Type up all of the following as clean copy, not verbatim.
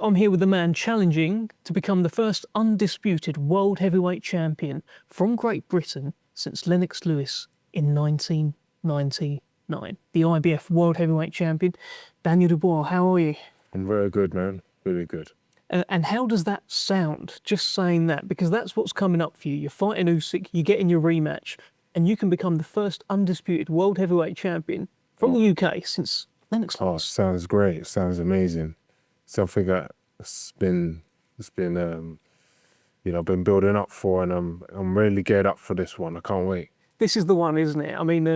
I'm here with the man challenging to become the first undisputed world heavyweight champion from Great Britain since Lennox Lewis in 1999. The IBF world heavyweight champion, Daniel Dubois. How are you? I'm very good, man. Really good. And how does that sound, just saying that? Because that's what's coming up for you. You're fighting Usyk, you get in your rematch, and you can become the first undisputed world heavyweight champion from the UK since Lennox Oh, Lewis. sounds great. Sounds amazing. Something that's been been building up for, and I'm really geared up for this one. I can't wait. This is the one, isn't it? I mean,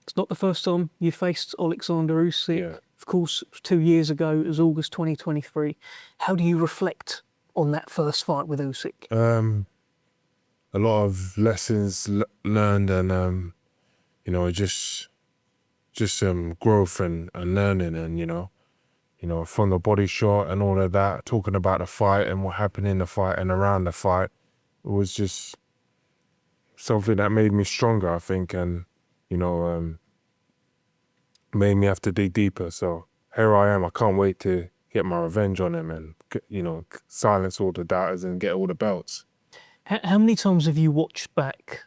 it's not the first time you faced Alexander Usyk. Yeah. Of course, 2 years ago, it was August 2023. How do you reflect on that first fight with Usyk? A lot of lessons learned, and just growth and learning, and from the body shot and all of that, talking about the fight and what happened in the fight and around the fight. It was just something that made me stronger, I think, and made me have to dig deeper. So here I am. I can't wait to get my revenge on him and silence all the doubters and get all the belts. How many times have you watched back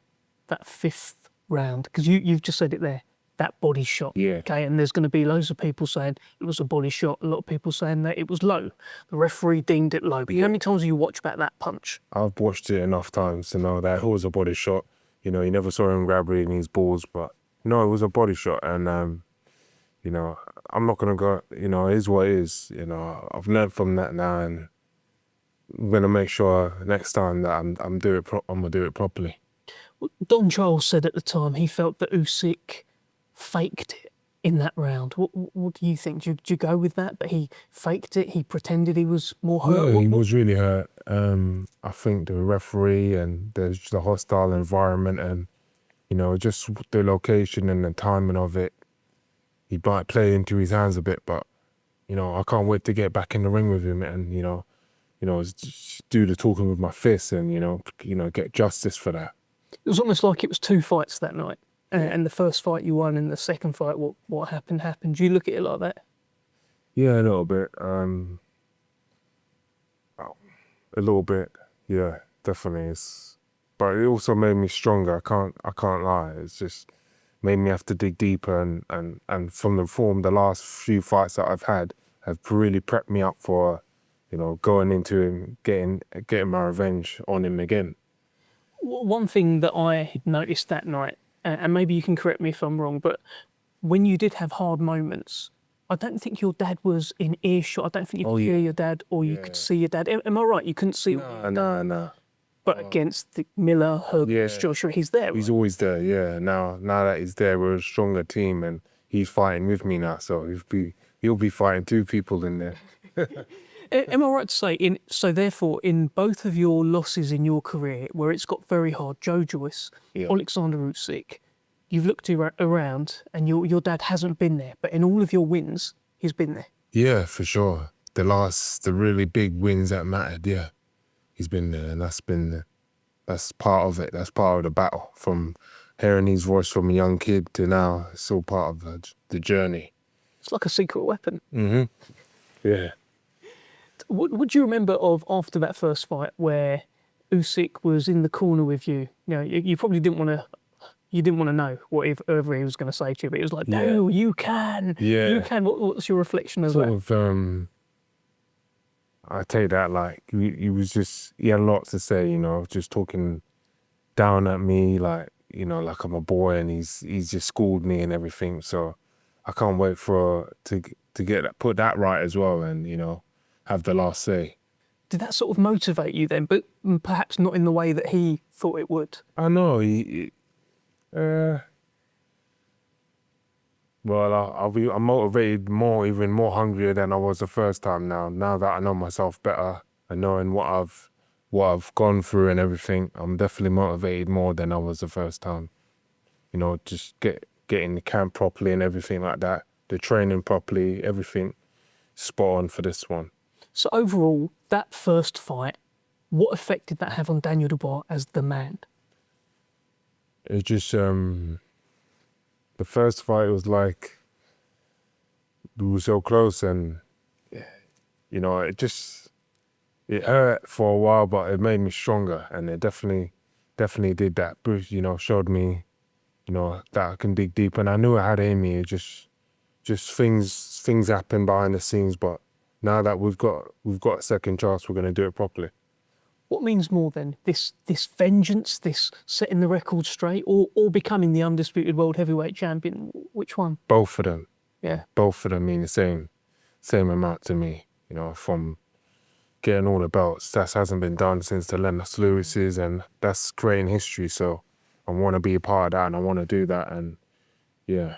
that fifth round? Because you've just said it there, that body shot. Yeah. Okay, and there's going to be loads of people saying it was a body shot. A lot of people saying that it was low. The referee deemed it low. But how many times have you watched back that punch? I've watched it enough times to know that it was a body shot. You never saw him grab really in his balls, but no, it was a body shot. And I'm not gonna go. It is what it is. I've learned from that now, and I'm gonna make sure next time that I'm gonna do it properly. Well, Don Charles said at the time he felt that Usyk faked it in that round. What do you think? Do you go with that? That he faked it? He pretended he was more hurt? Yeah, he was really hurt. I think the referee and the hostile environment, and just the location and the timing of it, he might play into his hands a bit. But I can't wait to get back in the ring with him and just do the talking with my fists and get justice for that. It was almost like it was two fights that night. And the first fight you won, and the second fight, what happened. Do you look at it like that? Yeah, a little bit. A little bit. Yeah, definitely. But it also made me stronger. I can't lie. It's just made me have to dig deeper, and from the last few fights that I've had have really prepped me up for, going into him, getting my revenge on him again. One thing that I noticed that night, and maybe you can correct me if I'm wrong, but when you did have hard moments, I don't think your dad was in earshot. I don't think you could hear your dad, or you could see your dad. Am I right? You couldn't see. No. But against the Miller, Hercules, Joshua, he's there. He's right? always there. Yeah. Now that he's there, we're a stronger team, and he's fighting with me now. So he'll be fighting two people in there. Am I right to say, so therefore, in both of your losses in your career, where it's got very hard, Joe Joyce, Alexander Usyk, you've looked around and your dad hasn't been there, but in all of your wins, he's been there. Yeah, for sure. The really big wins that mattered, yeah. He's been there, and that's part of it. That's part of the battle. From hearing his voice from a young kid to now, it's all part of the journey. It's like a secret weapon. Mm-hmm. Yeah. What do you remember of after that first fight where Usyk was in the corner with you? You probably didn't want to know whatever he was going to say to you, but it was like, no, you can. Yeah. You can. What's your reflection of that? I take that like he had a lot to say, just talking down at me like I'm a boy, and he's just schooled me and everything. So I can't wait to put that right as well, and have the last say. Did that sort of motivate you then, but perhaps not in the way that he thought it would? I know. I'm motivated even more hungrier than I was the first time now. Now that I know myself better and knowing what I've gone through and everything, I'm definitely motivated more than I was the first time. Just getting the camp properly and everything like that, the training properly, everything spot on for this one. So overall, that first fight, what effect did that have on Daniel Dubois as the man? It just, the first fight was like, we were so close, and, it just, it hurt for a while, but it made me stronger, and it definitely did that. Bruce, you know, showed me, you know, that I can dig deep, and I knew I had it in me. It just things happen behind the scenes, but now that we've got a second chance, we're gonna do it properly. What means more then? This vengeance, this setting the record straight, or becoming the undisputed world heavyweight champion? Which one? Both of them. Yeah. Both of them mean the same amount to me. You know, from getting all the belts, that hasn't been done since the Lennox Lewis's, and that's creating history. So I want to be a part of that, and I want to do that, and yeah,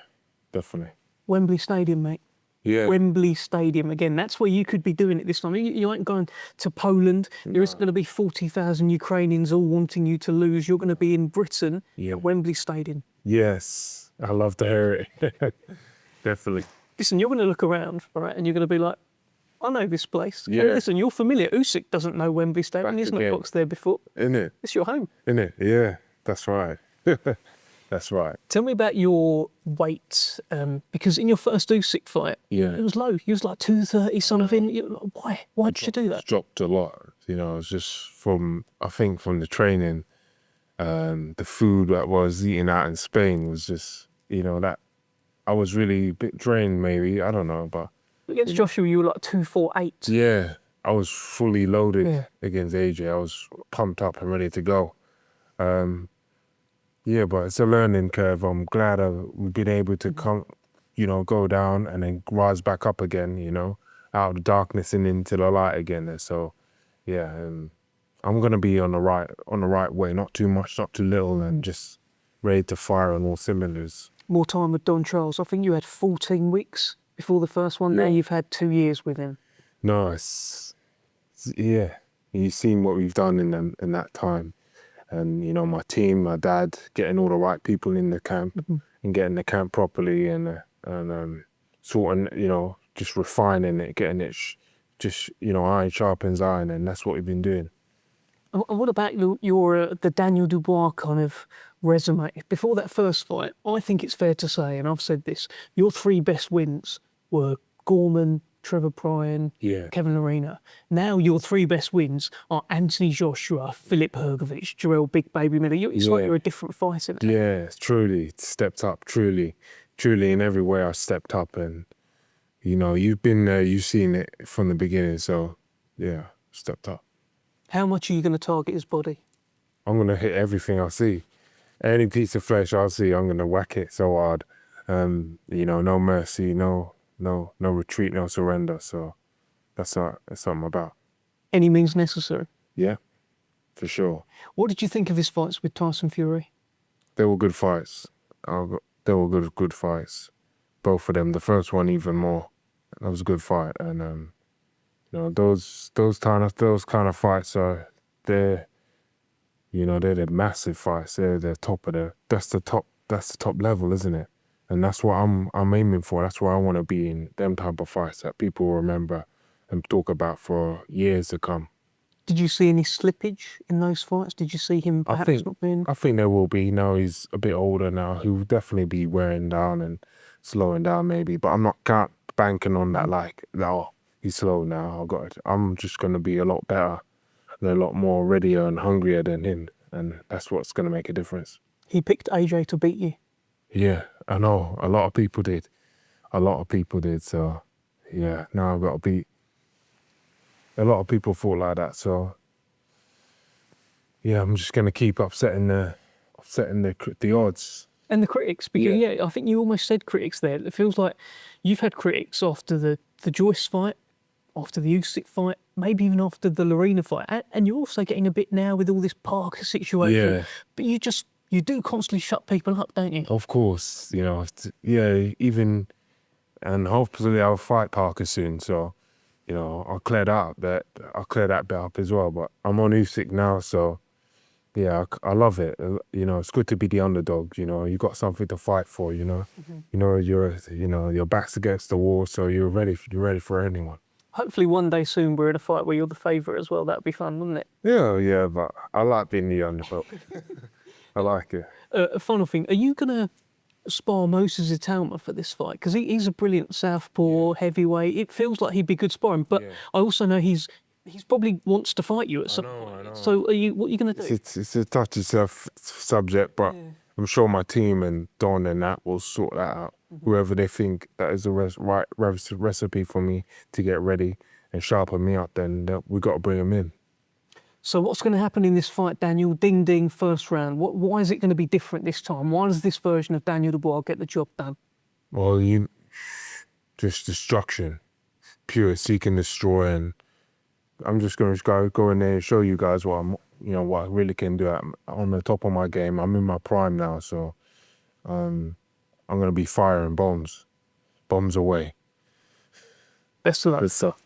definitely. Wembley Stadium, mate. Yeah. Wembley Stadium again. That's where you could be doing it this time. You ain't going to Poland. There isn't going to be 40,000 Ukrainians all wanting you to lose. You're going to be in Britain at Wembley Stadium. Yes, I love to hear it. Definitely. Listen, you're going to look around, all right, and you're going to be like, I know this place. Yeah. And listen, you're familiar. Usyk doesn't know Wembley Stadium. He's not boxed there before. Innit? It's your home. Innit? Yeah, that's right. That's right. Tell me about your weight, because in your first Usyk fight, it was low. You was like 230 something. Why? Why did you do that? It's dropped a lot. You know, it's just I think from the training, the food that I was eating out in Spain was just, you know, that I was really a bit drained maybe. I don't know, but against Joshua, you were like 248. Yeah, I was fully loaded against AJ. I was pumped up and ready to go. Yeah, but it's a learning curve. I'm glad we've been able to come, you know, go down and then rise back up again, you know, out of the darkness and into the light again. And so, yeah, I'm gonna be on the right way, not too much, not too little, and just ready to fire on all cylinders. More time with Don Charles. I think you had 14 weeks before the first one. Now you've had 2 years with him. No, yeah. You've seen what we've done in that time. And, you know, my team, my dad, getting all the right people in the camp and getting the camp properly and sorting, you know, just refining it, getting it, just, you know, iron sharpens iron, and that's what we've been doing. And what about the Daniel Dubois kind of resume? Before that first fight, I think it's fair to say, and I've said this, your 3 best wins were Gorman, Trevor Bryan, Kevin Lerena. Now your 3 best wins are Anthony Joshua, Filip Hrgovic, Jarrell Big Baby Miller. It's like you're a different fighter now. Yeah, truly stepped up, truly in every way I stepped up, and you know, you've been there, you've seen it from the beginning, so yeah, stepped up. How much are you going to target his body? I'm going to hit everything I see. Any piece of flesh I see, I'm going to whack it so hard. You know, no mercy, no retreat, no surrender. So that's what I'm about. Any means necessary? Yeah, for sure. What did you think of his fights with Tyson Fury? They were good fights. They were good fights. Both of them. The first one even more. That was a good fight. And you know, those kind of fights they're the massive fights. They're the top of that's the top level, isn't it? And that's what I'm aiming for. That's where I want to be, in them type of fights that people will remember and talk about for years to come. Did you see any slippage in those fights? Did you see him perhaps not being? I think there will be. Now he's a bit older now. He will definitely be wearing down and slowing down maybe. But I'm not banking on that, like, oh, he's slow now. I'm just going to be a lot better and a lot more readier and hungrier than him. And that's what's going to make a difference. He picked AJ to beat you. Yeah, I know. A lot of people did. So, yeah, now I've got to beat. A lot of people thought like that. So, yeah, I'm just going to keep upsetting the odds. And the critics, because, I think you almost said critics there. It feels like you've had critics after the Joyce fight, after the Usyk fight, maybe even after the Lerena fight. And you're also getting a bit now with all this Parker situation. Yeah. But you do constantly shut people up, don't you? Of course, you know, even, and hopefully I'll fight Parker soon, so, you know, I'll clear that bit up as well, but I'm on Usyk now, so, yeah, I love it. You know, it's good to be the underdog, you know, you got something to fight for, you know. You know, your back's against the wall, so you're ready for anyone. Hopefully one day soon we're in a fight where you're the favourite as well. That'd be fun, wouldn't it? Yeah, but I like being the underdog. I like it. A final thing, are you going to spar Moses Italma for this fight? Because he's a brilliant southpaw, heavyweight. It feels like he'd be good sparring, but I also know he's He's probably wants to fight you at some point. I know. So what are you going to do? It's a touchy subject, but I'm sure my team and Don and that will sort that out. Whoever they think that is the right recipe for me to get ready and sharpen me up, then we got to bring him in. So what's going to happen in this fight, Daniel? Ding, ding, first round. Why is it going to be different this time? Why does this version of Daniel Dubois get the job done? Well, just destruction, pure seek and destroy, and I'm just going to go in there and show you guys what what I really can do. I'm on the top of my game. I'm in my prime now, so I'm going to be firing bombs away. Best of luck. Good stuff.